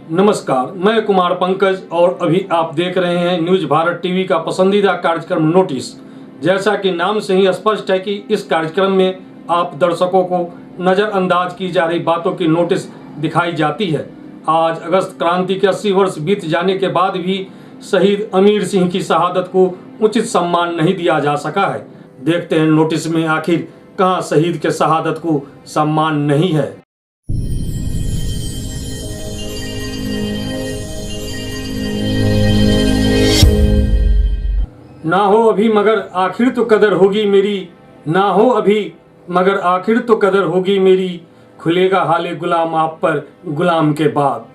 नमस्कार, मैं कुमार पंकज और अभी आप देख रहे हैं न्यूज भारत टीवी का पसंदीदा कार्यक्रम नोटिस। जैसा कि नाम से ही स्पष्ट है कि इस कार्यक्रम में आप दर्शकों को नज़रअंदाज की जा रही बातों की नोटिस दिखाई जाती है। आज अगस्त क्रांति के 80 वर्ष बीत जाने के बाद भी शहीद अमीर सिंह की शहादत को उचित सम्मान नहीं दिया जा सका है। देखते हैं नोटिस में आखिर कहां शहीद के शहादत को सम्मान नहीं है। ना हो अभी मगर आखिर तो कदर होगी मेरी, ना हो अभी मगर आखिर तो कदर होगी मेरी, खुलेगा हाले गुलाम आप पर गुलाम के बाद।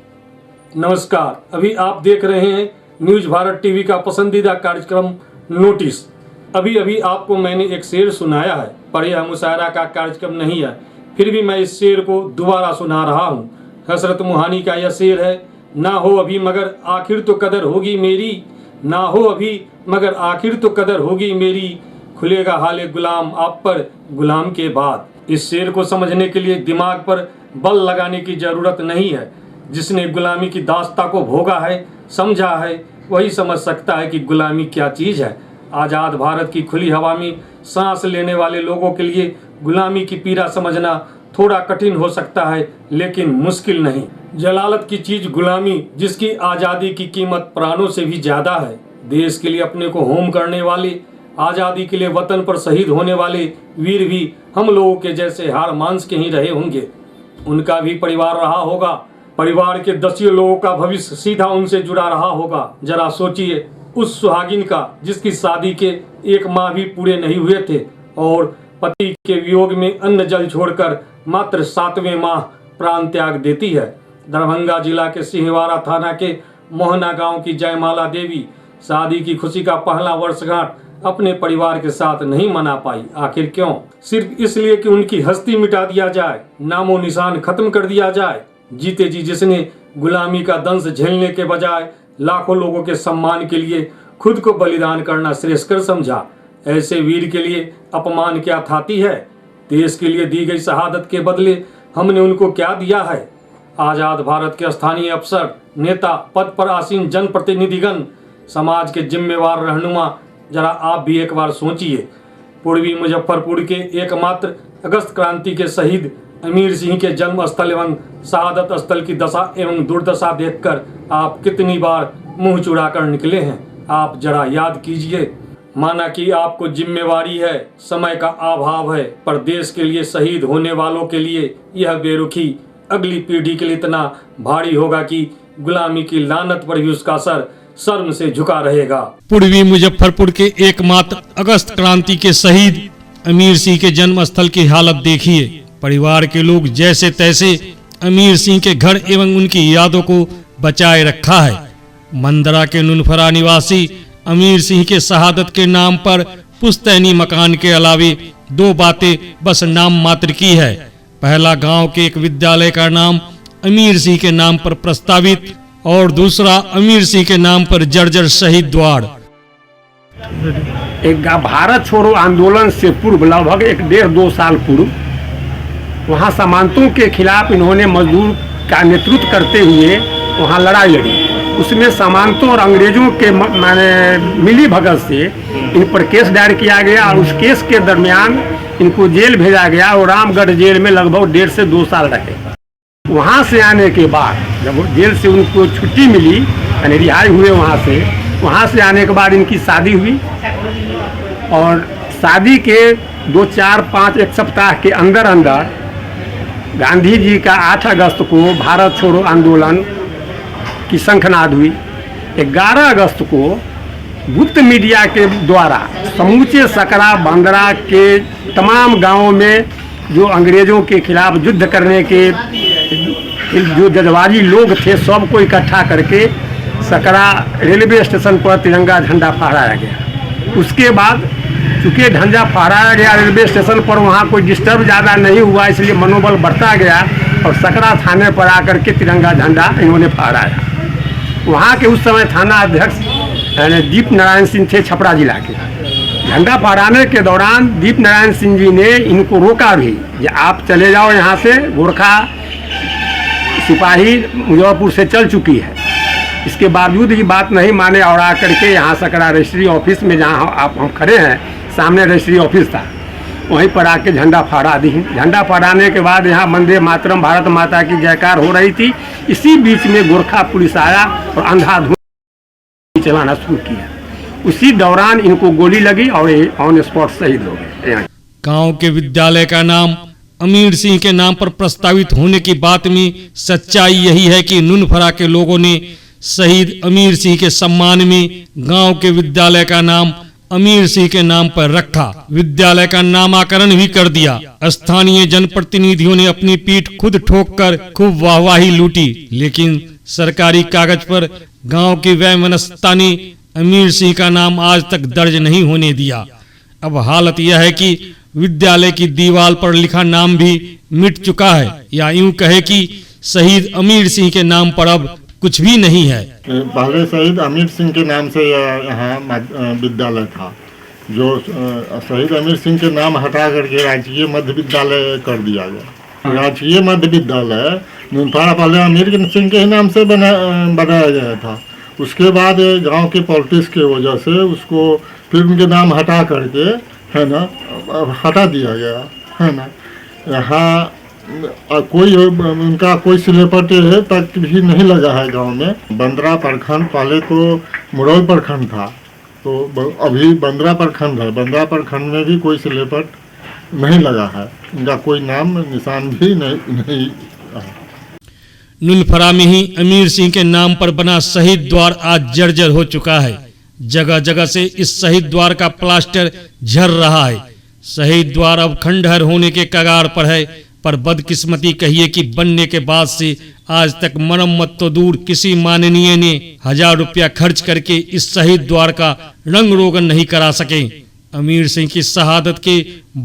नमस्कार, अभी आप देख रहे हैं न्यूज भारत टीवी का पसंदीदा कार्यक्रम नोटिस। अभी आपको मैंने एक शेर सुनाया है, पर यह मुशायरा का कार्यक्रम नहीं है, फिर भी मैं इस शेर को दोबारा सुना रहा हूँ। हसरत मुहानी का यह शेर है, ना हो अभी मगर आखिर तो कदर होगी मेरी, ना हो अभी मगर आखिर तो कदर होगी मेरी, खुलेगा हाले गुलाम आप पर गुलाम के बाद। इस शेर को समझने के लिए दिमाग पर बल लगाने की जरूरत नहीं है। जिसने गुलामी की दास्ता को भोगा है, समझा है, वही समझ सकता है कि गुलामी क्या चीज़ है। आज़ाद भारत की खुली हवा में सांस लेने वाले लोगों के लिए गुलामी की पीड़ा समझना थोड़ा कठिन हो सकता है, लेकिन मुश्किल नहीं। जलालत की चीज गुलामी, जिसकी आज़ादी की कीमत प्राणों से भी ज़्यादा है। देश के लिए अपने को होम करने वाले, आज़ादी के लिए वतन पर शहीद होने वाले वीर भी हम लोगों के जैसे हार मांस के ही रहे होंगे। उनका भी परिवार रहा होगा। परिवार के दसियों लोगों का भविष्य सीधा उनसे जुड़ा रहा होगा। जरा सोचिए उस सुहागिन का जिसकी शादी के 1 माह भी पूरे नहीं हुए थे और पति के वियोग में अन्न जल छोड़कर मात्र 7वें माह प्राण त्याग देती है। दरभंगा जिला के सिंहवाड़ा थाना के मोहना गांव की जयमाला देवी शादी की खुशी का पहला वर्षगांठ अपने परिवार के साथ नहीं मना पाई। आखिर क्यों? सिर्फ इसलिए कि उनकी हस्ती मिटा दिया जाए, नामो निशान खत्म कर दिया जाए। जीते जी जिसने गुलामी का दंश झेलने के बजाय लाखों लोगों के सम्मान के लिए खुद को बलिदान करना श्रेयस्कर समझा, ऐसे वीर के लिए अपमान क्या थाती है। देश के लिए दी गई शहादत के बदले हमने उनको क्या दिया है। आज़ाद भारत के स्थानीय अफसर, नेता, पद पर आसीन जनप्रतिनिधिगण, समाज के जिम्मेवार रहनुमा, जरा आप भी एक बार सोचिए। पूर्वी मुजफ्फरपुर के एकमात्र अगस्त क्रांति के शहीद अमीर सिंह के जन्म स्थल एवं शहादत स्थल की दशा एवं दुर्दशा देखकर आप कितनी बार मुंह चुराकर निकले हैं। आप जरा याद कीजिए। माना कि आपको जिम्मेवारी है, समय का अभाव है, पर देश के लिए शहीद होने वालों के लिए यह बेरुखी अगली पीढ़ी के लिए इतना भारी होगा कि गुलामी की लानत पर भी उसका सर शर्म से झुका रहेगा। पूर्वी मुजफ्फरपुर के एकमात्र अगस्त क्रांति के शहीद अमीर सिंह के जन्म स्थल की हालत देखिए। परिवार के लोग जैसे तैसे अमीर सिंह के घर एवं उनकी यादों को बचाए रखा है। मंदरा के नुनफरा निवासी अमीर सिंह के शहादत के नाम पर पुश्तैनी मकान के अलावे 2 बातें बस नाम मात्र की है। पहला, गांव के एक विद्यालय का नाम अमीर सिंह के नाम पर प्रस्तावित और दूसरा अमीर सिंह के नाम पर जर्जर शहीद द्वार। एक भारत छोड़ो आंदोलन से पूर्व लगभग 1.5-2 साल पूर्व वहाँ समानतों के खिलाफ इन्होंने मजदूर का नेतृत्व करते हुए वहाँ लड़ाई लड़ी। उसमें समानतों और अंग्रेजों के मिली भगत से इन पर केस दायर किया गया और उस केस के दरमियान इनको जेल भेजा गया और रामगढ़ जेल में लगभग 1.5 से 2 साल रहे। वहाँ से आने के बाद जब जेल से उनको छुट्टी मिली, यानी रिहाई हुए वहाँ से आने के बाद इनकी शादी हुई और शादी के 2, 4, 5 एक सप्ताह के अंदर गांधी जी का 8 अगस्त को भारत छोड़ो आंदोलन की शंखनाद हुई। 11 अगस्त को गुप्त मीडिया के द्वारा समूचे सकरा बंदरा के तमाम गांवों में जो अंग्रेज़ों के खिलाफ युद्ध करने के जो जज्बाजी लोग थे सबको इकट्ठा करके सकरा रेलवे स्टेशन पर तिरंगा झंडा फहराया गया। उसके बाद चूँकि झंडा फहराया गया रेलवे स्टेशन पर, वहाँ कोई डिस्टर्ब ज़्यादा नहीं हुआ, इसलिए मनोबल बढ़ता गया और सकरा थाने पर आकर के तिरंगा झंडा इन्होंने फहराया। वहाँ के उस समय थाना अध्यक्ष दीप नारायण सिंह थे, छपरा जिला के। झंडा फहराने के दौरान दीप नारायण सिंह जी ने इनको रोका भी कि आप चले जाओ यहाँ से, गोरखा सिपाही मुजफ्फरपुर से चल चुकी है। इसके बावजूद ये बात नहीं माने और आकर के यहाँ सकरा रजिस्ट्री ऑफिस में जहाँ आप हम खड़े हैं, सामने रजिस्ट्री ऑफिस था, वहीं पर आके झंडा फहरा दी। झंडा फहराने के बाद यहाँ वंदे मातरम भारत माता की जयकार हो रही थी। इसी बीच में गोरखा पुलिस आया और अंधाधुंध चलाना शुरू किया। उसी दौरान इनको गोली लगी और ये ऑन स्पॉट शहीद हो गए। गांव के विद्यालय का नाम अमीर सिंह के नाम पर प्रस्तावित होने की बात में सच्चाई यही है कि नुनफरा के लोगों ने शहीद अमीर सिंह के सम्मान में गांव के विद्यालय का नाम अमीर सिंह के नाम पर रखा। विद्यालय का नामकरण भी कर दिया। स्थानीय जनप्रतिनिधियों ने अपनी पीठ खुद ठोककर खूब वाहवाही लूटी, लेकिन सरकारी कागज पर गांव की वह मनस्ता ने अमीर सिंह का नाम आज तक दर्ज नहीं होने दिया। अब हालत यह है कि विद्यालय की दीवार पर लिखा नाम भी मिट चुका है, या यूं कहे कि शहीद अमीर सिंह के नाम पर अब कुछ भी नहीं है। पहले शहीद अमीर सिंह के नाम से यहाँ विद्यालय था, जो शहीद अमीर सिंह के नाम हटा करके राजकीय मध्य विद्यालय कर दिया गया। राजकीय मध्य विद्यालय नुनफरा पहले अमीर सिंह के ही नाम से बनाया गया था। उसके बाद गांव के पॉलिटिक्स की वजह से उसको फिर उनके नाम हटा करके, है ना, हटा दिया गया, है ना। यहाँ कोई उनका कोई सिलेपट तक भी नहीं लगा है गांव में। बंदरा प्रखंड पहले तो मुरौल प्रखंड था, तो अभी बंदरा प्रखंड है। बंदरा प्रखंड में भी कोई सिलेपट नहीं लगा है, उनका कोई नाम निशान भी नहीं। नुनफरा में ही अमीर सिंह के नाम पर बना शहीद द्वार आज जर्जर हो चुका है। जगह जगह से इस शहीद द्वार का प्लास्टर झड़ रहा है। शहीद द्वार अब खंडहर होने के कगार पर है, पर बदकिस्मती कहिए कि बनने के बाद से आज तक मरम्मत तो दूर, किसी माननीय ने 1000 रुपया खर्च करके इस शहीद द्वार का रंग रोगन नहीं करा सके। अमीर सिंह की शहादत के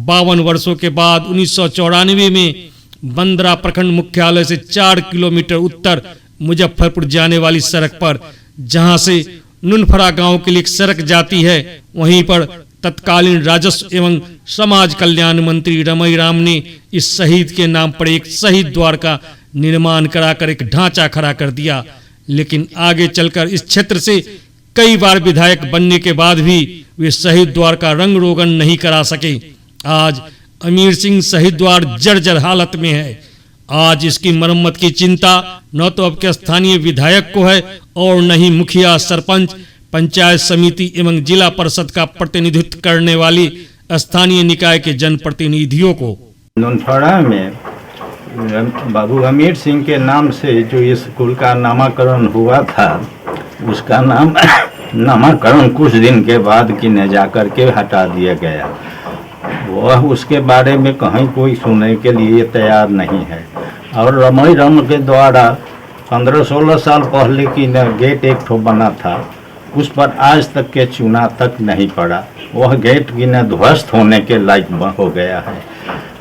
52 वर्षों के बाद 1994 में बंदरा प्रखंड मुख्यालय से 4 किलोमीटर उत्तर मुजफ्फरपुर जाने वाली सड़क पर, जहां से नुनफरा गांव के लिए सड़क जाती है, वहीं पर तत्कालीन राजस्व एवं समाज कल्याण मंत्री रमई राम ने इस शहीद के नाम पर एक शहीद द्वार का निर्माण कराकर एक ढांचा खड़ा कर दिया। लेकिन आगे चलकर इस क्षेत्र से कई बार विधायक बनने के बाद भी वे शहीद द्वार का रंग रोगन नहीं करा सके। आज अमीर सिंह शहीद द्वार जर्जर हालत में है। आज इसकी मरम्मत की चिंता न तो अब के स्थानीय विधायक को है और न ही मुखिया, सरपंच, पंचायत समिति एवं जिला परिषद का प्रतिनिधित्व करने वाली स्थानीय निकाय के जनप्रतिनिधियों को। नुनफरा में बाबू अमीर सिंह के नाम से जो स्कूल का नामकरण हुआ था, उसका नामकरण कुछ दिन के बाद कि न जाकर के हटा दिया गया। वह उसके बारे में कहीं कोई सुनने के लिए तैयार नहीं है। और रमई राम के द्वारा 15-16 साल पहले की न गेट एक ठो बना था, उस पर आज तक के चूना तक नहीं पड़ा। वह गेट की न ध्वस्त होने के लायक हो गया है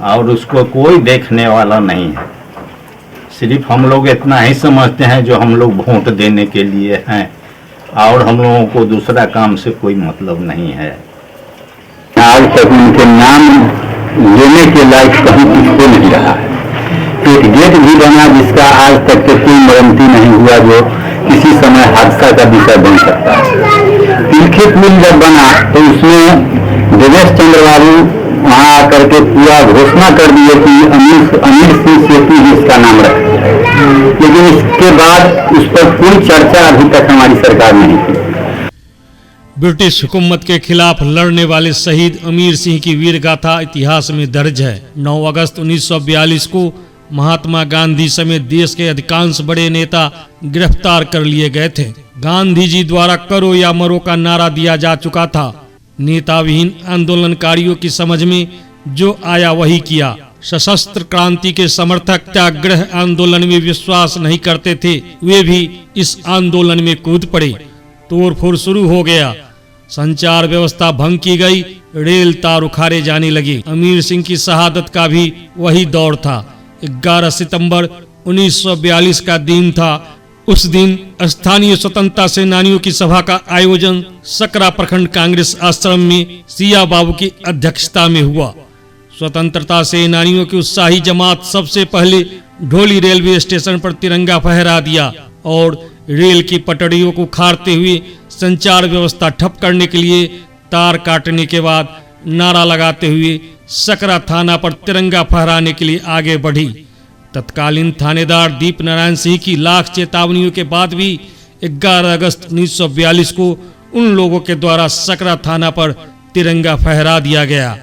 और उसको कोई देखने वाला नहीं है। सिर्फ हम लोग इतना ही समझते हैं जो हम लोग वोट देने के लिए हैं, और हम लोगों को दूसरा काम से कोई मतलब नहीं है। आज तक उनके नाम लेने के लायक कहीं किसको नहीं रहा है। एक गेट भी बना जिसका आज तक के कोई मरम्मती नहीं हुआ, जो किसी समय हादसा का विषय बन सकता है। तिलखी पुल जब बना तो उसमें देवेश चंद्र बाबू वहाँ आकर के पूरा घोषणा कर दिए कि अमीर सिंह सेतु ही इसका नाम रखा है, लेकिन इसके बाद उस पर कोई चर्चा अभी तक हमारी सरकार नहीं की। ब्रिटिश हुकूमत के खिलाफ लड़ने वाले शहीद अमीर सिंह की वीर गाथा इतिहास में दर्ज है। 9 अगस्त 1942 को महात्मा गांधी समेत देश के अधिकांश बड़े नेता गिरफ्तार कर लिए गए थे। गांधी जी द्वारा करो या मरो का नारा दिया जा चुका था। नेता विहीन आंदोलनकारियों की समझ में जो आया वही किया। सशस्त्र क्रांति के समर्थक त्यागग्रह आंदोलन में विश्वास नहीं करते थे, वे भी इस आंदोलन में कूद पड़े। तोड़फोड़ शुरू हो गया, संचार व्यवस्था भंग की गई, रेल तार उखाड़े जाने लगे। अमीर सिंह की शहादत का भी वही दौर था। 11 सितंबर 1942 का दिन था। उस दिन स्थानीय स्वतंत्रता सेनानियों की सभा का आयोजन सकरा प्रखंड कांग्रेस आश्रम में सिया बाबू की अध्यक्षता में हुआ। स्वतंत्रता सेनानियों की उत्साही जमात सबसे पहले ढोली रेलवे स्टेशन पर तिरंगा फहरा दिया और रेल की पटरियों को खारते हुए संचार व्यवस्था ठप करने के लिए तार काटने के बाद नारा लगाते हुए सकरा थाना पर तिरंगा फहराने के लिए आगे बढ़ी। तत्कालीन थानेदार दीप नारायण सिंह की लाख चेतावनियों के बाद भी 11 अगस्त 1942 को उन लोगों के द्वारा सकरा थाना पर तिरंगा फहरा दिया गया।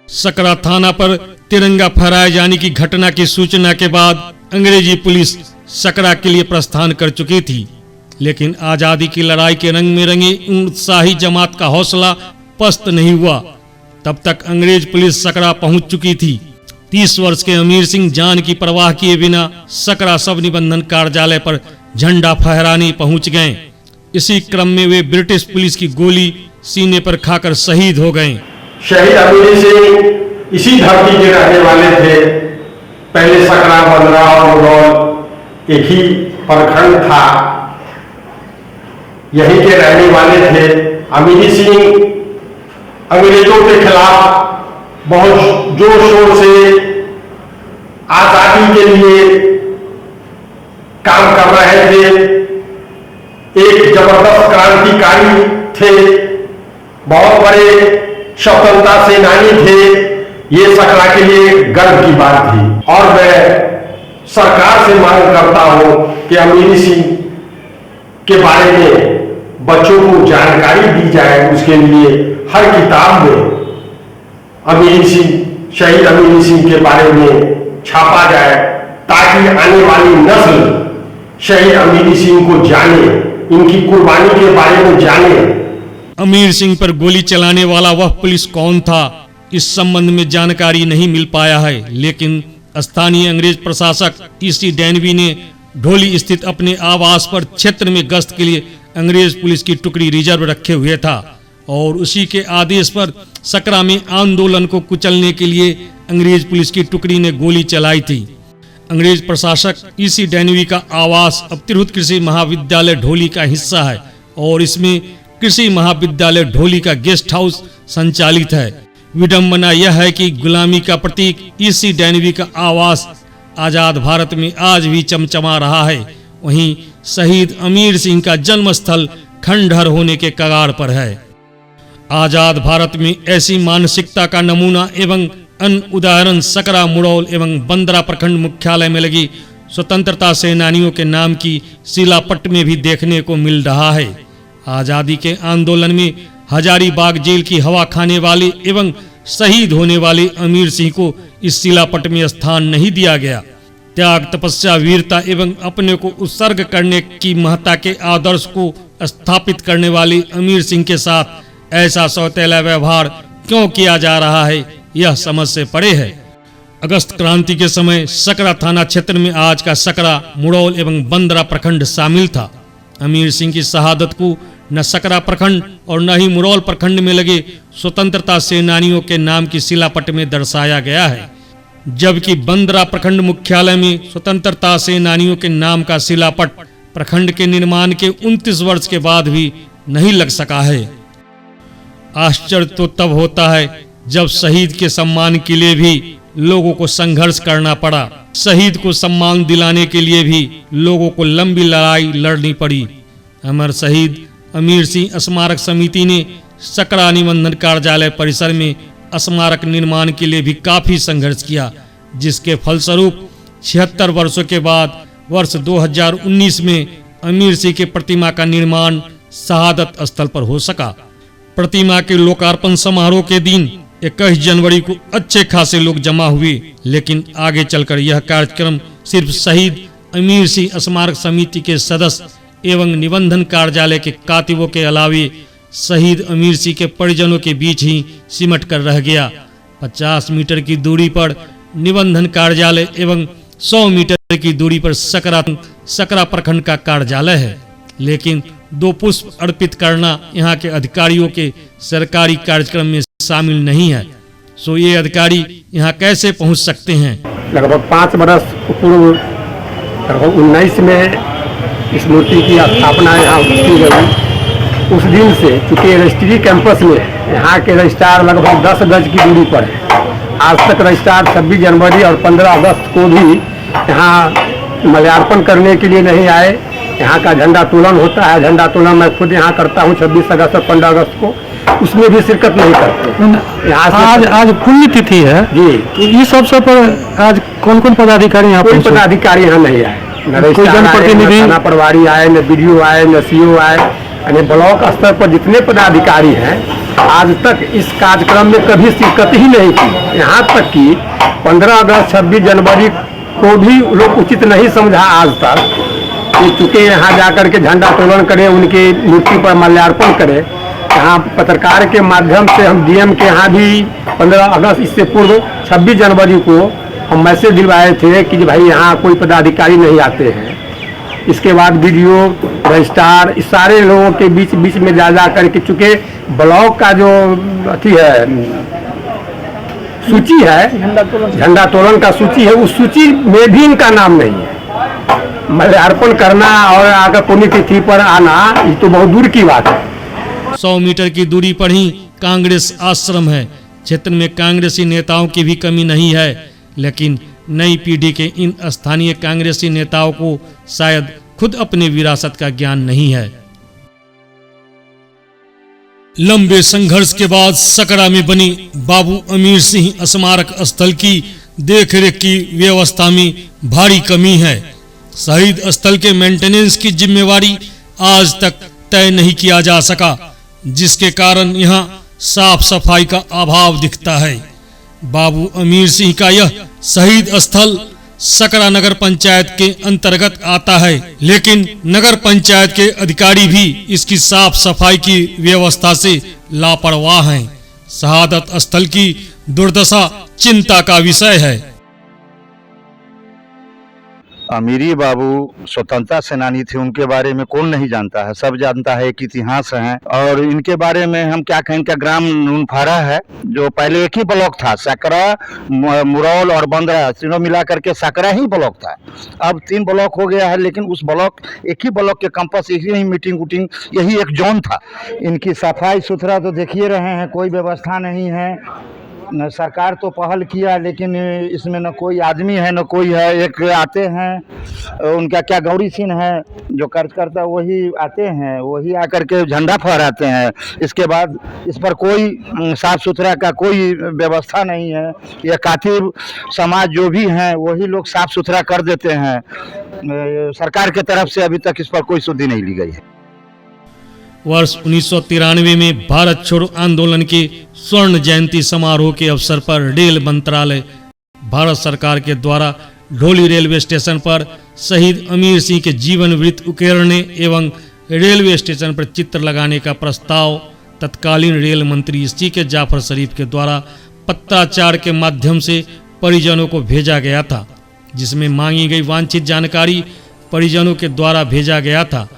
सकरा थाना पर तिरंगा फहराए जाने की घटना की सूचना के बाद अंग्रेजी पुलिस सकरा के लिए प्रस्थान कर चुकी थी, लेकिन आजादी की लड़ाई के रंग में रंगे उन उत्साही जमात का हौसला पस्त नहीं हुआ। तब तक अंग्रेज पुलिस सकरा पहुंच चुकी थी। 30 वर्ष के अमीर सिंह जान की परवाह किए बिना सकरा सब निबंधन कार्यालय पर झंडा फहराने पहुंच गए। इसी क्रम में वे ब्रिटिश पुलिस की गोली सीने पर खाकर शहीद हो गए। शहीद अमीर सिंह इसी धरती के रहने वाले थे। पहले सकरा, बंदरा और मुगौल एक ही प्रखंड था, यहीं के रहने वाले थे। अमीर सिंह अंग्रेजों के खिलाफ बहुत जोर शोर से आजादी के लिए काम कर रहे थे। एक जबरदस्त क्रांतिकारी थे, बहुत बड़े स्वतंत्रता सेनानी थे। ये सकरा के लिए गर्व की बात थी और मैं सरकार से मांग करता हूं कि अमीर सिंह के बारे में बच्चों को जानकारी दी जाए। उसके लिए हर किताब में अमीर सिंह, शहीद अमीर सिंह के बारे में छापा जाए, ताकि आने वाली नस्ल शहीद अमीर सिंह को जाने, इनकी कुर्बानी के बारे में जाने। अमीर सिंह पर गोली चलाने वाला वह पुलिस कौन था, इस संबंध में जानकारी नहीं मिल पाया है, लेकिन स्थानीय अंग्रेज प्रशासक ईसी डैनवी ने ढोली स्थित अपने आवास पर क्षेत्र में गश्त के लिए अंग्रेज पुलिस की टुकड़ी रिजर्व रखे हुए था और उसी के आदेश पर सकरा में आंदोलन को कुचलने के लिए अंग्रेज पुलिस की टुकड़ी ने गोली चलाई थी। अंग्रेज प्रशासक ईसी डैनवी का आवास अब तिरहुत कृषि महाविद्यालय ढोली का हिस्सा है और इसमें कृषि महाविद्यालय ढोली का गेस्ट हाउस संचालित है। विडंबना यह है कि गुलामी का प्रतीक ईसी डैनवी का आवास आजाद भारत में आज भी चमचमा रहा है। वहीं शहीद अमीर सिंह का जन्म स्थल खंडहर होने के कगार पर है। आजाद भारत में ऐसी मानसिकता का नमूना एवं अन्य उदाहरण सकरा, मुड़ौल एवं बंदरा प्रखंड मुख्यालय में लगी स्वतंत्रता सेनानियों के नाम की शिलापट में भी देखने को मिल रहा है। आजादी के आंदोलन में हजारीबाग जेल की हवा खाने वाले एवं शहीद होने वाले अमीर सिंह को इस शिलापट में स्थान नहीं दिया गया। त्याग, तपस्या, वीरता एवं अपने को उत्सर्ग करने की महत्ता के आदर्श को स्थापित करने वाले अमीर सिंह के साथ ऐसा सौतेला व्यवहार क्यों किया जा रहा है, यह समझ से परे है। अगस्त क्रांति के समय सकरा थाना क्षेत्र में आज का सकरा, मुड़ौल एवं बंदरा प्रखंड शामिल था। अमीर सिंह की शहादत को न सकरा प्रखंड और न ही मुड़ौल प्रखंड में लगे स्वतंत्रता सेनानियों के नाम की शिलापट में दर्शाया गया है, जबकि बंदरा प्रखंड मुख्यालय में स्वतंत्रता सेनानियों के नाम का शिलापट प्रखंड के निर्माण के 29 वर्ष के बाद भी नहीं लग सका है। आश्चर्य तो तब होता है जब शहीद के सम्मान के लिए भी लोगों को संघर्ष करना पड़ा। शहीद को सम्मान दिलाने के लिए भी लोगों को लंबी लड़ाई लड़नी पड़ी। अमर शहीद अमीर सिंह स्मारक समिति ने सकरा निबंधन कार्यालय परिसर में स्मारक निर्माण के लिए भी काफी संघर्ष किया, जिसके फलस्वरूप 76 वर्षों के बाद वर्ष 2019 में अमीर सिंह की प्रतिमा का निर्माण शहादत स्थल पर हो सका। प्रतिमा के लोकार्पण समारोह के दिन 21 जनवरी को अच्छे खासे लोग जमा हुए, लेकिन आगे चलकर यह कार्यक्रम सिर्फ शहीद अमीर सिंह स्मारक समिति के सदस्य एवं निबंधन कार्यालय के कातिबों के अलावे शहीद अमीर सिंह के परिजनों के बीच ही सिमट कर रह गया। 50 मीटर की दूरी पर निबंधन कार्यालय एवं 100 मीटर की दूरी पर सकरा प्रखंड का कार्यालय है, लेकिन 2 पुष्प अर्पित करना यहाँ के अधिकारियों के सरकारी कार्यक्रम में शामिल नहीं है। सो ये अधिकारी यहाँ कैसे पहुँच सकते हैं? लगभग 5 वर्ष पूर्व लगभग 19 में इस मूर्ति की स्थापना यहाँ की गई। उस दिन से चूँकि रजिस्ट्री कैंपस में यहाँ के रजिस्ट्रार लगभग 10 गज की दूरी पर है। आज तक रजिस्ट्रार 26 जनवरी और 15 अगस्त को भी यहाँ माल्यार्पण करने के लिए नहीं आए। यहाँ का झंडा तोलन होता है, झंडा तोलन मैं खुद यहाँ करता हूँ 26 अगस्त और 15 अगस्त को, उसमें भी शिरकत नहीं करते। यहाँ से आज पुण्य तिथि है जी, तो इस अवसर पर आज कौन कौन पदाधिकारी यहाँ कोई पहुंचे? पदाधिकारी यहाँ नहीं आए, न कोई रजिस्ट्रार आए, जनप्रतिनिधि? न थाना प्रभारी आए, न बीडीओ आए, न सीओ आए, यानी ब्लॉक स्तर पर जितने पदाधिकारी हैं आज तक इस कार्यक्रम में कभी शिरकत ही नहीं की। यहाँ तक कि 15 अगस्त 26 जनवरी को भी लोग उचित नहीं समझा आज तक कि चूँकि यहाँ जाकर के झंडा तोलन करें, उनकी मूर्ति पर माल्यार्पण करें। यहाँ पत्रकार के माध्यम से हम डीएम के यहाँ भी 15 अगस्त इससे पूर्व 26 जनवरी को हम मैसेज दिलवाए थे कि भाई यहाँ कोई पदाधिकारी नहीं आते हैं। इसके बाद बीडीओ, रजिस्ट्रार, इस सारे लोगों के बीच में जा करके चूँकि ब्लॉक का जो अथी है सूची है, झंडा तोलन का सूची है, उस सूची में भी इनका नाम नहीं है। माल्यार्पण करना और आकर पुण्यतिथि पर आना ये तो बहुत दूर की बात है। 100 मीटर की दूरी पर ही कांग्रेस आश्रम है। क्षेत्र में कांग्रेसी नेताओं की भी कमी नहीं है, लेकिन नई पीढ़ी के इन स्थानीय कांग्रेसी नेताओं को शायद खुद अपने विरासत का ज्ञान नहीं है। लंबे संघर्ष के बाद सकरा में बनी बाबू अमीर सिंह स्मारक स्थल की देखरेख की व्यवस्था में भारी कमी है। शहीद स्थल के मेंटेनेंस की जिम्मेवारी आज तक तय नहीं किया जा सका, जिसके कारण यहाँ साफ सफाई का अभाव दिखता है। बाबू अमीर सिंह का यह शहीद स्थल सकरा नगर पंचायत के अंतर्गत आता है, लेकिन नगर पंचायत के अधिकारी भी इसकी साफ सफाई की व्यवस्था से लापरवाह हैं। शहादत स्थल की दुर्दशा चिंता का विषय है। अमीरी बाबू स्वतंत्रता सेनानी थे, उनके बारे में कौन नहीं जानता है, सब जानता है कि इतिहास है। और इनके बारे में हम क्या कहें, इनका ग्राम नूनफारा है जो पहले एक ही ब्लॉक था, सकरा, मुरौल और बंदरा तीनों मिला करके सकरा ही ब्लॉक था। अब 3 ब्लॉक हो गया है, लेकिन उस ब्लॉक एक ही ब्लॉक के कैंपस यही मीटिंग उटिंग यही एक जोन था। इनकी सफाई सुथरा तो देखिए रहे हैं, कोई व्यवस्था नहीं है। न सरकार तो पहल किया, लेकिन इसमें न कोई आदमी है न कोई है। एक आते हैं, उनका क्या गौरी सिंह है जो कार्यकर्ता, वही आते हैं, वही आकर के झंडा फहराते हैं। इसके बाद इस पर कोई साफ सुथरा का कोई व्यवस्था नहीं है। ये कातिब समाज जो भी हैं वही लोग साफ सुथरा कर देते हैं। सरकार के तरफ से अभी तक इस पर कोई सुधि नहीं ली गई है। वर्ष 1993 में भारत छोड़ो आंदोलन के स्वर्ण जयंती समारोह के अवसर पर रेल मंत्रालय भारत सरकार के द्वारा ढोली रेलवे स्टेशन पर शहीद अमीर सिंह के जीवन वृत्त उकेरने एवं रेलवे स्टेशन पर चित्र लगाने का प्रस्ताव तत्कालीन रेल मंत्री सी.के. जाफर शरीफ के द्वारा पत्राचार के माध्यम से परिजनों को भेजा गया था, जिसमें मांगी गई वांछित जानकारी परिजनों के द्वारा भेजा गया था।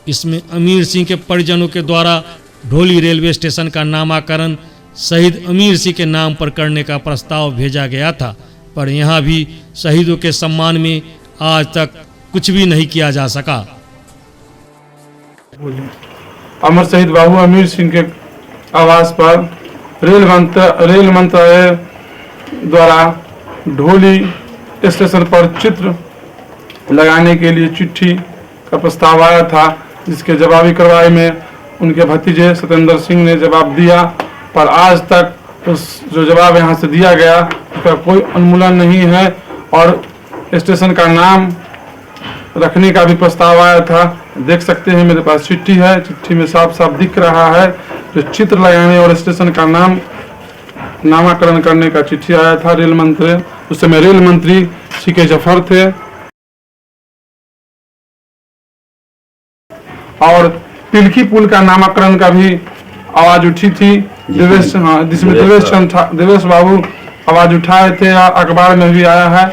इसमें अमीर सिंह के परिजनों के द्वारा ढोली रेलवे स्टेशन का नामकरण शहीद अमीर सिंह के नाम पर करने का प्रस्ताव भेजा गया था, पर यहाँ भी शहीदों के सम्मान में आज तक कुछ भी नहीं किया जा सका। अमर शहीद बाबू अमीर सिंह के आवास पर रेल मंत्रालय द्वारा ढोली स्टेशन पर चित्र लगाने के लिए चिट्ठी का प्रस्ताव आया था, जिसके जवाबी कार्रवाई में उनके भतीजे सत्येंद्र सिंह ने जवाब दिया, पर आज तक उस जो जवाब यहाँ से दिया गया उसका कोई उन्मूलन नहीं है। और स्टेशन का नाम रखने का भी प्रस्ताव आया था, देख सकते हैं मेरे पास चिट्ठी है, चिट्ठी में साफ साफ दिख रहा है जो चित्र लगाने और स्टेशन का नामकरण करने का चिट्ठी आया था रेल मंत्री, उस समय रेल मंत्री सी.के. जाफर थे। और पिलखी पुल का नामकरण का भी आवाज उठी थी, जिसमें देवेश बाबू आवाज उठाए थे, अखबार में भी आया है।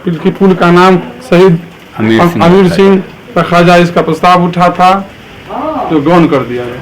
पिलखी पुल का नाम शहीद अमीर सिंह रखा जाए, इसका प्रस्ताव उठा था जो गौण कर दिया गया।